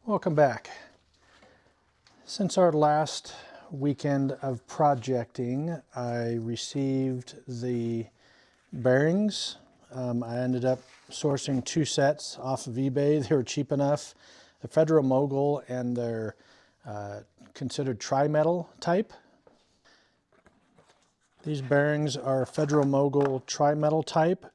Welcome back. Since our last weekend of projecting, I received the bearings. I ended up sourcing 2 sets off of eBay. They were cheap enough. The Federal Mogul, and they're considered tri-metal type. These bearings are Federal Mogul tri-metal type.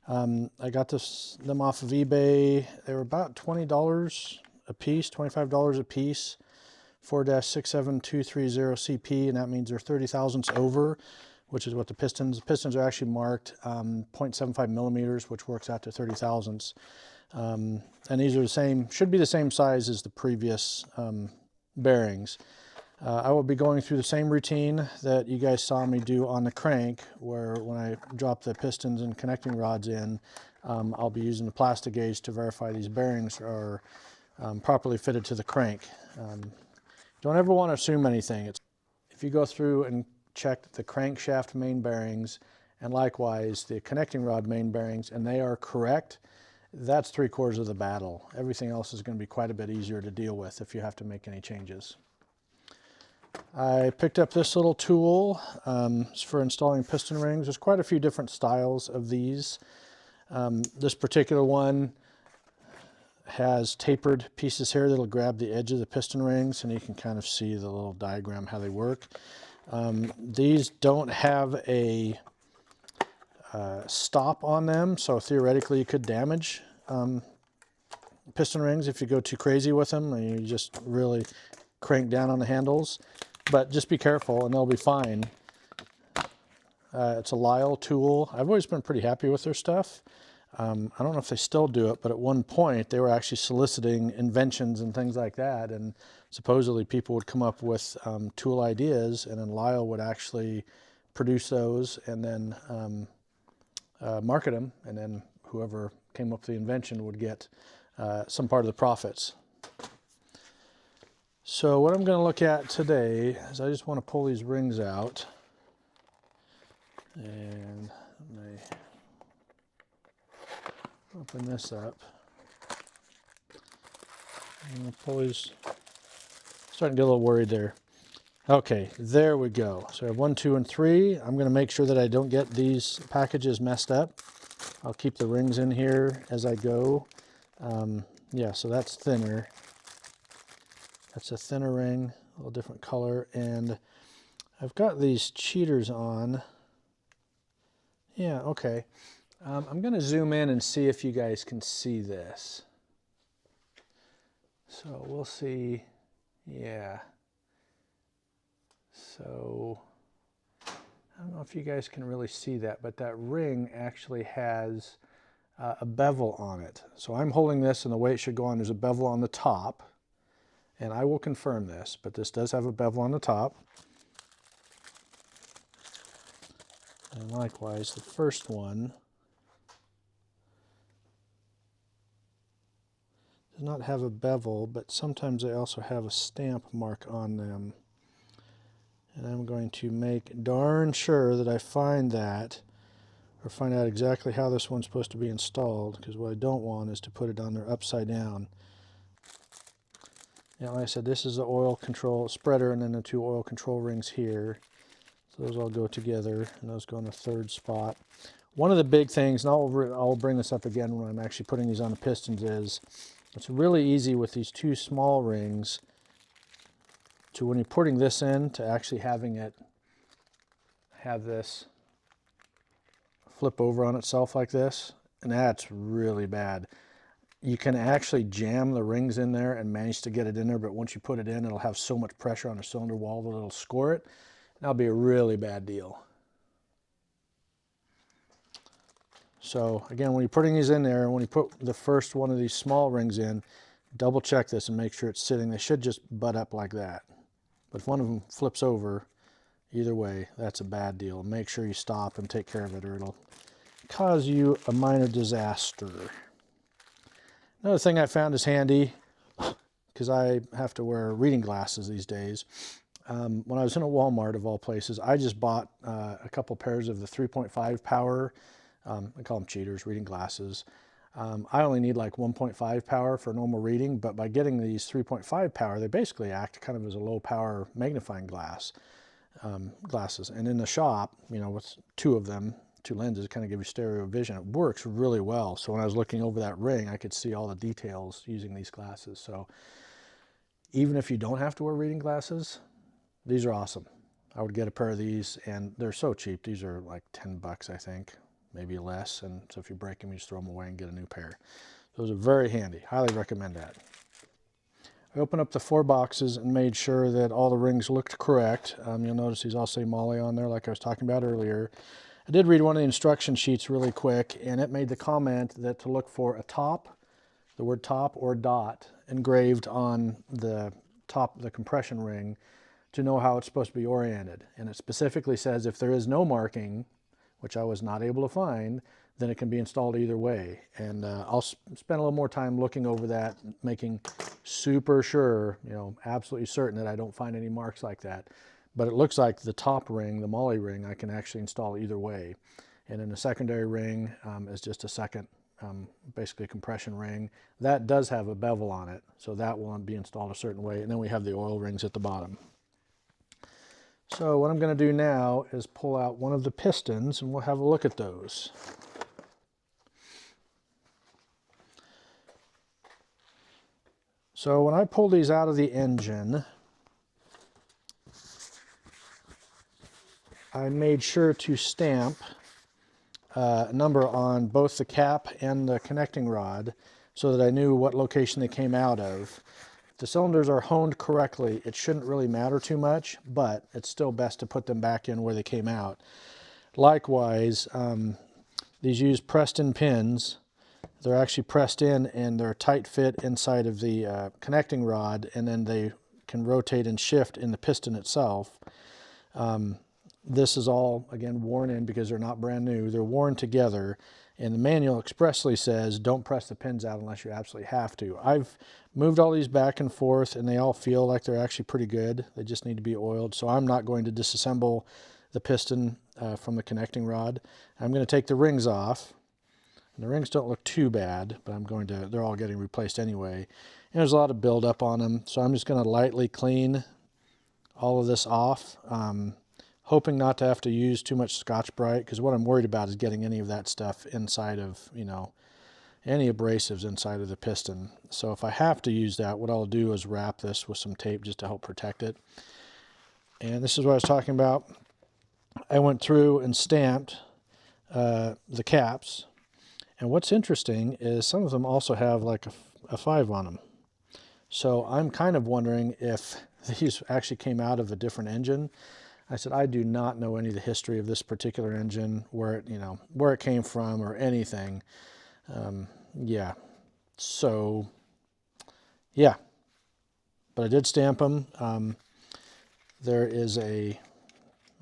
I got them off of eBay. They were about $20 a piece, $25 a piece. 4-67230 CP, and that means they're 30 thousandths over, which is what the pistons are actually marked 0.75 millimeters, which works out to 30 thousandths. And these are the same, should be the same size as the previous bearings. I will be going through the same routine that you guys saw me do on the crank, where when I drop the pistons and connecting rods in, I'll be using the plastic gauge to verify these bearings are properly fitted to the crank. Don't ever want to assume anything. If you go through and check the crankshaft main bearings and likewise the connecting rod main bearings, and they are correct, that's 3/4 of the battle. Everything else is going to be quite a bit easier to deal with if you have to make any changes. I picked up this little tool. It's for installing piston rings. There's quite a few different styles of these. This particular one has tapered pieces here that'll grab the edge of the piston rings, and you can kind of see the little diagram how they work. These don't have a stop on them, so theoretically you could damage piston rings if you go too crazy with them and you just really crank down on the handles. But just be careful and they'll be fine. It's a Lyle tool. I've always been pretty happy with their stuff. I don't know if they still do it, but at one point they were actually soliciting inventions and things like that, and supposedly people would come up with tool ideas, and then Lyle would actually produce those and then market them, and then whoever came up with the invention would get some part of the profits. So what I'm going to look at today is I just want to pull these rings out, and let me open this up. I'm going to pull these. Starting to get a little worried there. Okay, there we go. So I have 1, 2, and 3. I'm going to make sure that I don't get these packages messed up. I'll keep the rings in here as I go. Yeah, so that's thinner. That's a thinner ring, a little different color. And I've got these cheaters on. Yeah, okay. I'm going to zoom in and see if you guys can see this. So we'll see. Yeah. So I don't know if you guys can really see that, but that ring actually has a bevel on it. So I'm holding this, and the way it should go on, there's a bevel on the top. And I will confirm this, but this does have a bevel on the top. And likewise, the first one does not have a bevel, but sometimes they also have a stamp mark on them. And I'm going to make darn sure that I find that, or find out exactly how this one's supposed to be installed, because what I don't want is to put it on there upside down. Now, like I said, this is the oil control spreader, and then the 2 oil control rings here. So those all go together, and those go in the 3rd spot. One of the big things, and I'll bring this up again when I'm actually putting these on the pistons, is it's really easy with these 2 small rings to, when you're putting this in, to actually having it have this flip over on itself like this, and that's really bad. You can actually jam the rings in there and manage to get it in there, but once you put it in, it'll have so much pressure on the cylinder wall that it'll score it. That'll be a really bad deal. So again, when you're putting these in there, when you put the first one of these small rings in, double check this and make sure it's sitting. They should just butt up like that. But if one of them flips over, either way, that's a bad deal. Make sure you stop and take care of it, or it'll cause you a minor disaster. Another thing I found is handy, because I have to wear reading glasses these days. When I was in a Walmart, of all places, I just bought a couple pairs of the 3.5 power, I call them cheaters, reading glasses. I only need like 1.5 power for normal reading, but by getting these 3.5 power, they basically act kind of as a low power magnifying glasses. And in the shop, with two of them, two lenses, kind of give you stereo vision. It works really well. So when I was looking over that ring, I could see all the details using these glasses. So even if you don't have to wear reading glasses, these are awesome. I would get a pair of these, and they're so cheap. These are like 10 bucks, I think, maybe less. And so if you break them, you just throw them away and get a new pair. Those are very handy. Highly recommend that. I opened up the 4 boxes and made sure that all the rings looked correct. You'll notice these all say Moly on there, like I was talking about earlier. I did read one of the instruction sheets really quick, and it made the comment that to look for a top, the word top or dot, engraved on the top of the compression ring to know how it's supposed to be oriented. And it specifically says if there is no marking, which I was not able to find, then it can be installed either way. And I'll spend a little more time looking over that, making super sure, absolutely certain that I don't find any marks like that. But it looks like the top ring, the Moly ring, I can actually install either way. And then the secondary ring is just a second, basically compression ring. That does have a bevel on it, so that will be installed a certain way. And then we have the oil rings at the bottom. So what I'm going to do now is pull out one of the pistons, and we'll have a look at those. So when I pull these out of the engine, I made sure to stamp a number on both the cap and the connecting rod so that I knew what location they came out of. If the cylinders are honed correctly, it shouldn't really matter too much, but it's still best to put them back in where they came out. Likewise, these use pressed-in pins. They're actually pressed in, and they're a tight fit inside of the connecting rod, and then they can rotate and shift in the piston itself. This is all, again, worn in because they're not brand new. They're worn together, and the manual expressly says don't press the pins out unless you absolutely have to. I've moved all these back and forth, and they all feel like they're actually pretty good. They just need to be oiled, so I'm not going to disassemble the piston from the connecting rod. I'm going to take the rings off. And the rings don't look too bad, but they're all getting replaced anyway. And there's a lot of buildup on them, so I'm just going to lightly clean all of this off, hoping not to have to use too much Scotch-Brite, because what I'm worried about is getting any of that stuff inside of, any abrasives inside of the piston. So if I have to use that, what I'll do is wrap this with some tape just to help protect it. And this is what I was talking about. I went through and stamped the caps. And what's interesting is some of them also have like a 5 on them. So I'm kind of wondering if these actually came out of a different engine. I said, I do not know any of the history of this particular engine, where it came from or anything. Yeah. So, yeah. But I did stamp them. There is I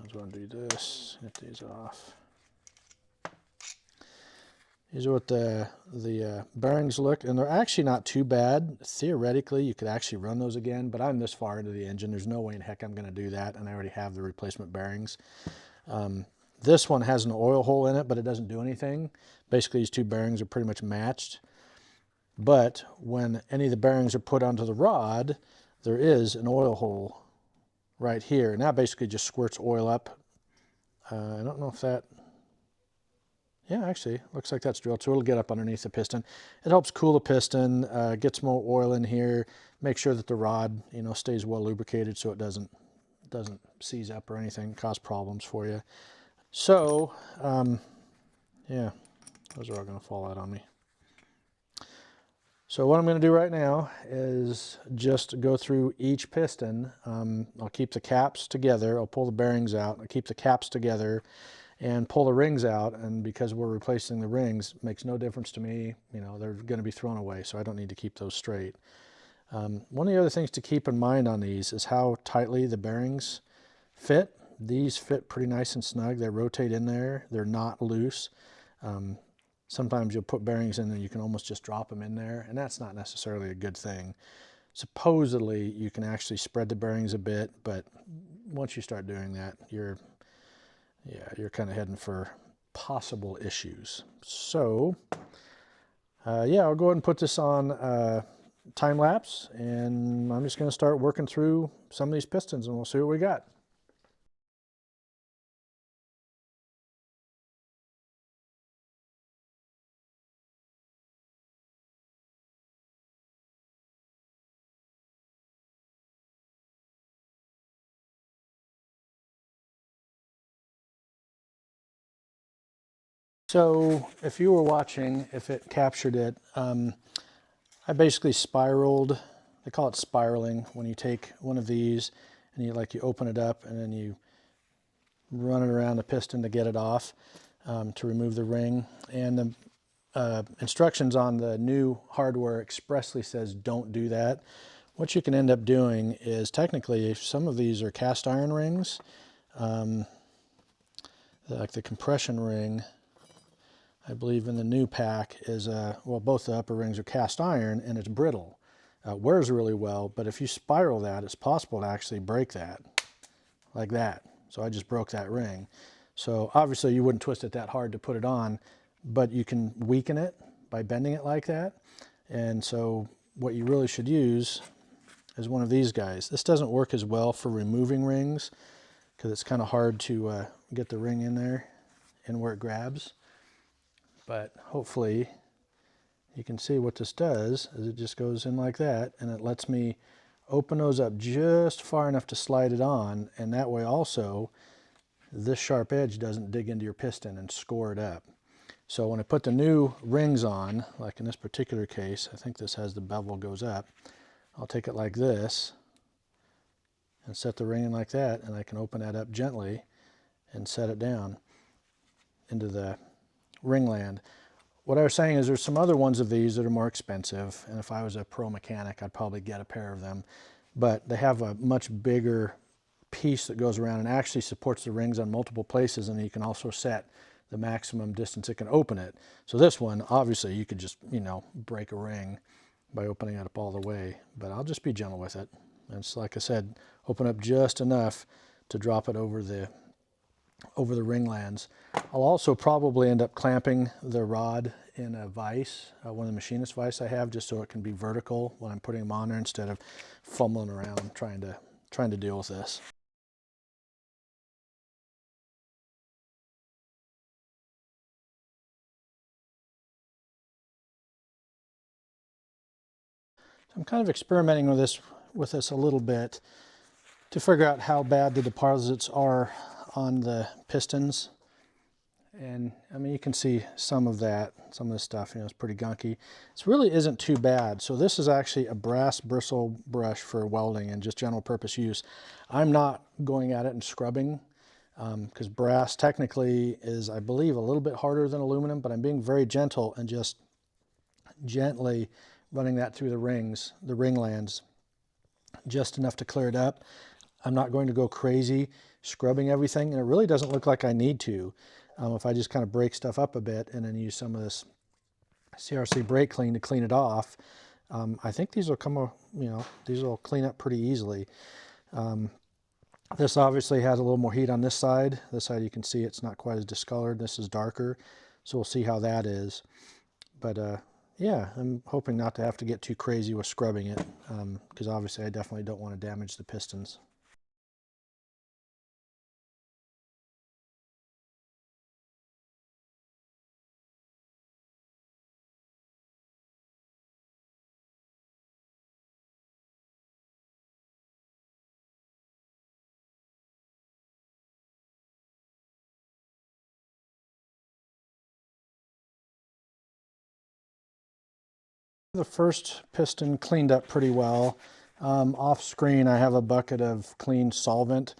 was going to do this, get these off. These are what the bearings look, and they're actually not too bad. Theoretically, you could actually run those again, but I'm this far into the engine. There's no way in heck I'm going to do that, and I already have the replacement bearings. This one has an oil hole in it, but it doesn't do anything. Basically, these two bearings are pretty much matched. But when any of the bearings are put onto the rod, there is an oil hole right here, and that basically just squirts oil up. I don't know if that... Yeah, actually, looks like that's drilled, so it'll get up underneath the piston. It helps cool the piston, gets more oil in here, make sure that the rod, stays well lubricated so it doesn't seize up or anything, cause problems for you. So, yeah, those are all going to fall out on me. So what I'm going to do right now is just go through each piston. I'll keep the caps together. I'll pull the bearings out. I'll keep the caps together and pull the rings out, and because we're replacing the rings, it makes no difference to me. They're going to be thrown away, so I don't need to keep those straight. One of the other things to keep in mind on these is how tightly the bearings fit. These fit pretty nice and snug. They rotate in there. They're not loose. Sometimes you'll put bearings in and you can almost just drop them in there, and that's not necessarily a good thing. Supposedly, you can actually spread the bearings a bit, but once you start doing that, you're kind of heading for possible issues. So Yeah, I'll go ahead and put this on time lapse, and I'm just going to start working through some of these pistons and we'll see what we got. So if you were watching, if it captured it, I basically spiraled. They call it spiraling when you take one of these and you open it up and then you run it around the piston to get it off, to remove the ring. And the instructions on the new hardware expressly says don't do that. What you can end up doing is, technically, if some of these are cast iron rings, like the compression ring, I believe in the new pack is, well, both the upper rings are cast iron and it's brittle. Wears really well, but if you spiral that, it's possible to actually break that, like that. So I just broke that ring. So obviously you wouldn't twist it that hard to put it on, but you can weaken it by bending it like that. And so what you really should use is one of these guys. This doesn't work as well for removing rings because it's kind of hard to get the ring in there and where it grabs. But hopefully you can see what this does is it just goes in like that, and it lets me open those up just far enough to slide it on, and that way also this sharp edge doesn't dig into your piston and score it up. So when I put the new rings on, like in this particular case, I think this has the bevel goes up, I'll take it like this and set the ring in like that, and I can open that up gently and set it down into the ringland. What I was saying is there's some other ones of these that are more expensive, and if I was a pro mechanic, I'd probably get a pair of them. But they have a much bigger piece that goes around and actually supports the rings on multiple places, and you can also set the maximum distance it can open it. So this one, obviously, you could just, break a ring by opening it up all the way, but I'll just be gentle with it. And it's like I said, open up just enough to drop it over the ringlands. I'll also probably end up clamping the rod in a vise, one of the machinist vise I have, just so it can be vertical when I'm putting them on there instead of fumbling around trying to deal with this. I'm kind of experimenting with this a little bit to figure out how bad the deposits are on the pistons. And I mean, you can see some of this stuff, it's pretty gunky. It really isn't too bad. So this is actually a brass bristle brush for welding and just general purpose use. I'm not going at it and scrubbing, because brass technically is, I believe, a little bit harder than aluminum, but I'm being very gentle and just gently running that through the ringlands, just enough to clear it up. I'm not going to go crazy scrubbing everything, and it really doesn't look like I need to. If I just kind of break stuff up a bit and then use some of this CRC brake clean to clean it off, I think these will these will clean up pretty easily. This obviously has a little more heat on this side. This side you can see it's not quite as discolored. This is darker, so we'll see how that is. But yeah, I'm hoping not to have to get too crazy with scrubbing it, because obviously I definitely don't want to damage the pistons. The first piston cleaned up pretty well. Off screen I have a bucket of clean solvent.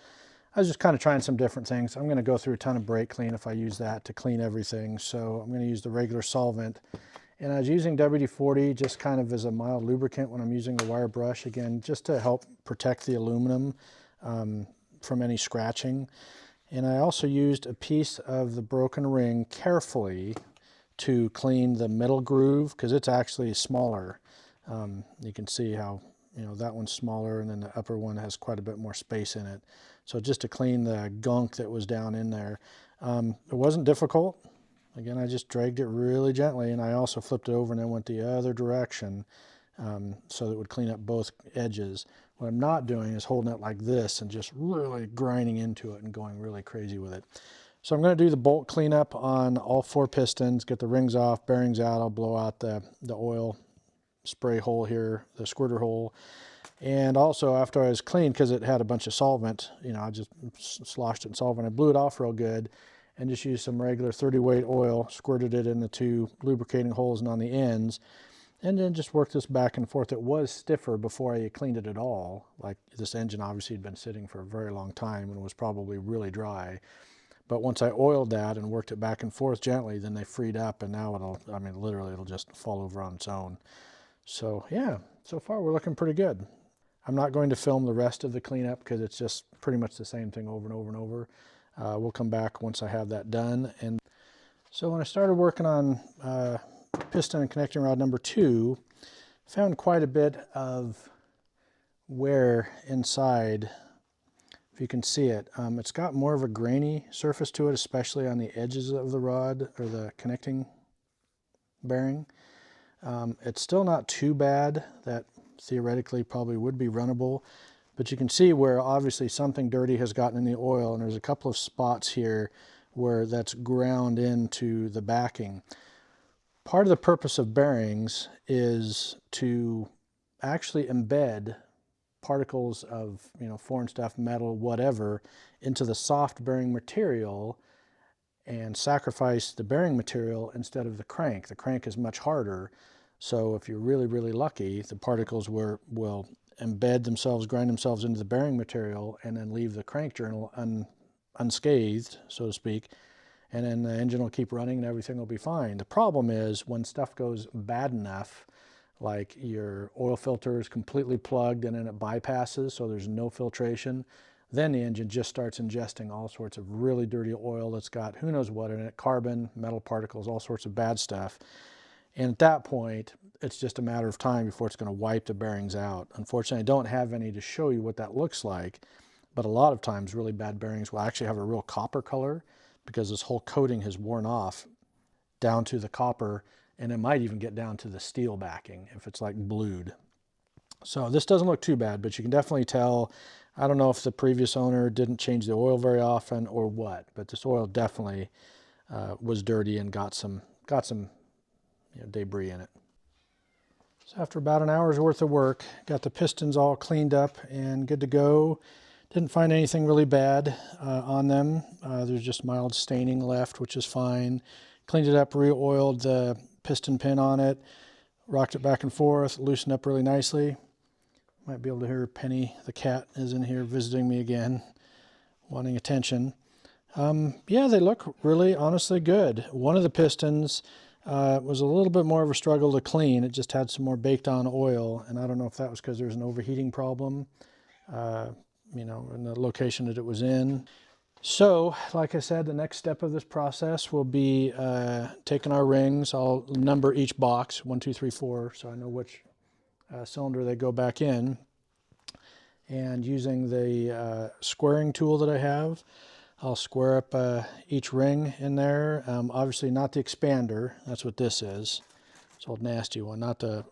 I was just kind of trying some different things. I'm going to go through a ton of brake clean if I use that to clean everything. So I'm going to use the regular solvent. And I was using WD-40 just kind of as a mild lubricant when I'm using the wire brush, again, just to help protect the aluminum from any scratching. And I also used a piece of the broken ring carefully to clean the middle groove, because it's actually smaller. You can see how, that one's smaller, and then the upper one has quite a bit more space in it. So just to clean the gunk that was down in there. It wasn't difficult. Again, I just dragged it really gently, and I also flipped it over and then went the other direction so that it would clean up both edges. What I'm not doing is holding it like this and just really grinding into it and going really crazy with it. So I'm going to do the bolt cleanup on all 4 pistons, get the rings off, bearings out. I'll blow out the oil spray hole here, the squirter hole. And also after I was cleaned, because it had a bunch of solvent, you know, I just sloshed it in solvent. I blew it off real good and just used some regular 30 weight oil, squirted it in the 2 lubricating holes and on the ends, and then just worked this back and forth. It was stiffer before I cleaned it at all. Like, this engine obviously had been sitting for a very long time and was probably really dry. But once I oiled that and worked it back and forth gently, then they freed up, and now it'll, I mean, literally it'll just fall over on its own. So yeah, so far we're looking pretty good. I'm not going to film the rest of the cleanup because it's just pretty much the same thing over and over and over. We'll come back once I have that done. And so when I started working on piston and connecting rod number 2, found quite a bit of wear inside. If you can see it, it's got more of a grainy surface to it, especially on the edges of the rod or the connecting bearing. It's still not too bad. That theoretically probably would be runnable, but you can see where obviously something dirty has gotten in the oil, and there's a couple of spots here where that's ground into the backing. Part of the purpose of bearings is to actually embed particles of, you know, foreign stuff, metal, whatever, into the soft bearing material and sacrifice the bearing material instead of the crank. The crank is much harder. So if you're really, really lucky, the particles will embed themselves, grind themselves into the bearing material, and then leave the crank journal unscathed, so to speak. And then the engine will keep running and everything will be fine. The problem is when stuff goes bad enough, like your oil filter is completely plugged and then it bypasses, so there's no filtration, then the engine just starts ingesting all sorts of really dirty oil that's got who knows what in it, carbon, metal particles, all sorts of bad stuff. And at that point, it's just a matter of time before it's going to wipe the bearings out. Unfortunately, I don't have any to show you what that looks like, but a lot of times really bad bearings will actually have a real copper color because this whole coating has worn off down to the copper, and it might even get down to the steel backing if it's like blued. So this doesn't look too bad, but you can definitely tell. I don't know if the previous owner didn't change the oil very often or what, but this oil definitely was dirty and got some debris in it. So after about an hour's worth of work, got the pistons all cleaned up and good to go. Didn't find anything really bad on them. There's just mild staining left, which is fine. Cleaned it up, re-oiled the piston pin on it, rocked it back and forth, loosened up really nicely. Might be able to hear Penny, the cat, is in here visiting me again, wanting attention. Yeah, they look really honestly good. One of the pistons was a little bit more of a struggle to clean. It just had some more baked on oil, and I don't know if that was because there's an overheating problem, you know, in the location that it was in. So, like I said, the next step of this process will be taking our rings. I'll number each box, 1, 2, 3, 4, so I know which cylinder they go back in. And using the squaring tool that I have, I'll square up each ring in there. Obviously not the expander, that's what this is. It's an old nasty one, not the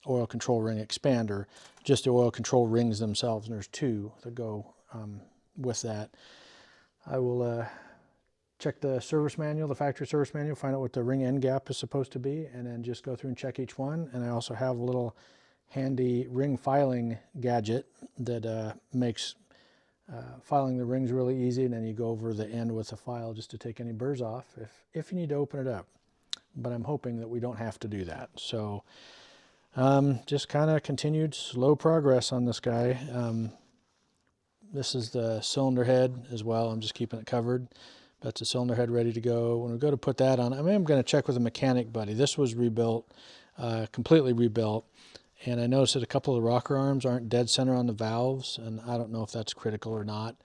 oil control ring expander, just the oil control rings themselves, and there's 2 that go with that. I will check the service manual, the factory service manual, find out what the ring end gap is supposed to be, and then just go through and check each one. And I also have a little handy ring filing gadget that makes filing the rings really easy, and then you go over the end with a file just to take any burrs off if you need to open it up. But I'm hoping that we don't have to do that. So just kind of continued slow progress on this guy. This is the cylinder head as well. I'm just keeping it covered. That's the cylinder head ready to go. When we go to put that on, I'm going to check with a mechanic buddy. This was rebuilt, completely rebuilt. And I noticed that a couple of the rocker arms aren't dead center on the valves, and I don't know if that's critical or not.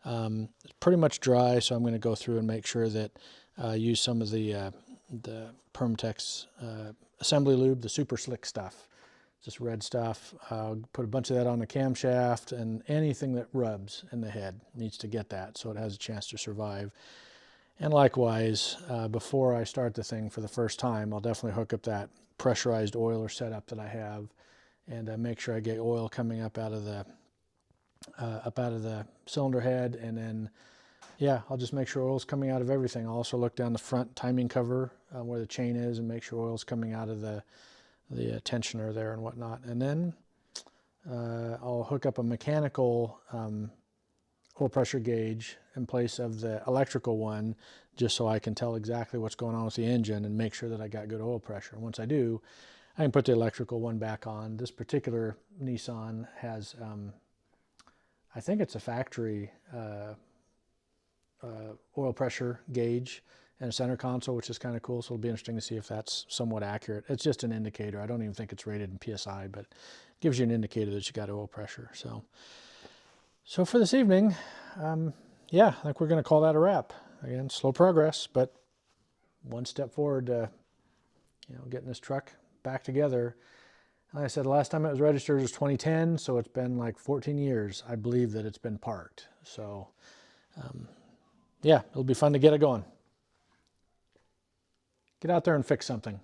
It's pretty much dry, so I'm going to go through and make sure that I use some of the Permatex assembly lube, the super slick stuff, just red stuff. I'll put a bunch of that on the camshaft, and anything that rubs in the head needs to get that so it has a chance to survive. And likewise, before I start the thing for the first time, I'll definitely hook up that pressurized oiler setup that I have, and make sure I get oil coming up out of the cylinder head. And then, yeah, I'll just make sure oil's coming out of everything. I'll also look down the front timing cover where the chain is and make sure oil's coming out of the tensioner there and whatnot. And then I'll hook up a mechanical oil pressure gauge in place of the electrical one, just so I can tell exactly what's going on with the engine and make sure that I got good oil pressure. And once I do, I can put the electrical one back on. This particular Nissan has, I think it's a factory oil pressure gauge and a center console, which is kind of cool. So it'll be interesting to see if that's somewhat accurate. It's just an indicator. I don't even think it's rated in PSI, but it gives you an indicator that you got oil pressure. So for this evening, yeah, I think we're going to call that a wrap. Again, slow progress, but one step forward to, getting this truck back together. Like I said, the last time it was registered was 2010, so it's been like 14 years, I believe, that it's been parked. So, yeah, it'll be fun to get it going. Get out there and fix something.